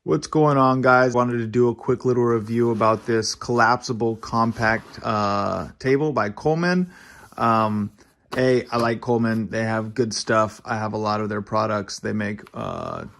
What's going on, guys? Wanted to do a quick little review about this collapsible compact table by Coleman. I like Coleman. They have good stuff. I have a lot of their products. They make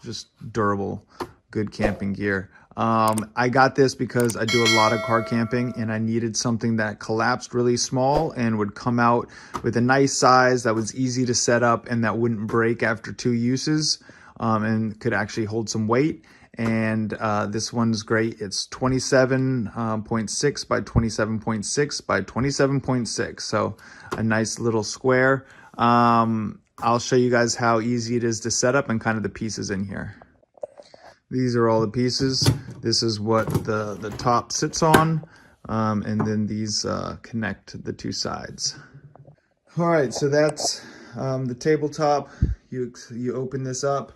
just durable, good camping gear. I got this because I do a lot of car camping and I needed something that collapsed really small and would come out with a nice size that was easy to set up and that wouldn't break after 2 uses, and could actually hold some weight. And this one's great. It's 27.6 by 27.6 by 27.6. So a nice little square. I'll show you guys how easy it is to set up and kind of the pieces in here. These are all the pieces. This is what the top sits on. And then these connect the 2 sides. All right, so that's the tabletop. You open this up.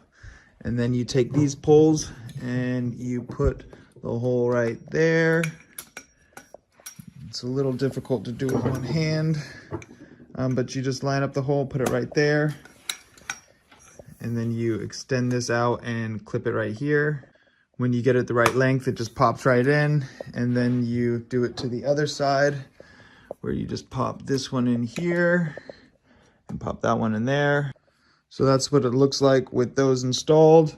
And then you take these poles and you put the hole right there. It's a little difficult to do with one hand, but you just line up the hole, put it right there. And then you extend this out and clip it right here. When you get it the right length, it just pops right in. And then you do it to the other side where you just pop this one in here and pop that one in there. So that's what it looks like with those installed.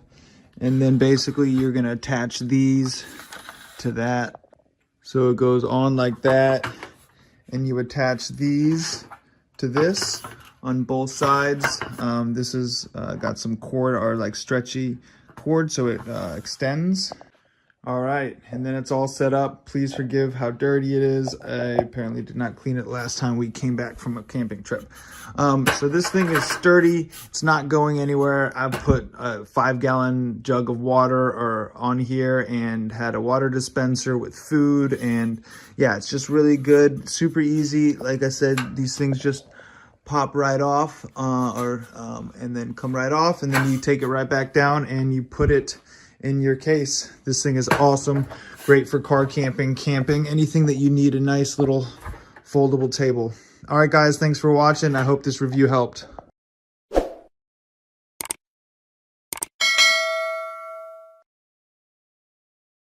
And then basically you're gonna attach these to that. So it goes on like that. And you attach these to this on both sides. This is got some cord or like stretchy cord, so it extends. All right, and then it's all set up. Please forgive how dirty it is. I apparently did not clean it last time we came back from a camping trip. So this thing is sturdy. It's not going anywhere. I put a 5-gallon jug of water on here and had a water dispenser with food. And yeah, it's just really good, super easy. Like I said, these things just pop right off and then come right off. And then you take it right back down and you put it in your case. This thing is awesome. Great for car camping, anything that you need a nice little foldable table. All right, guys, thanks for watching. I hope this review helped.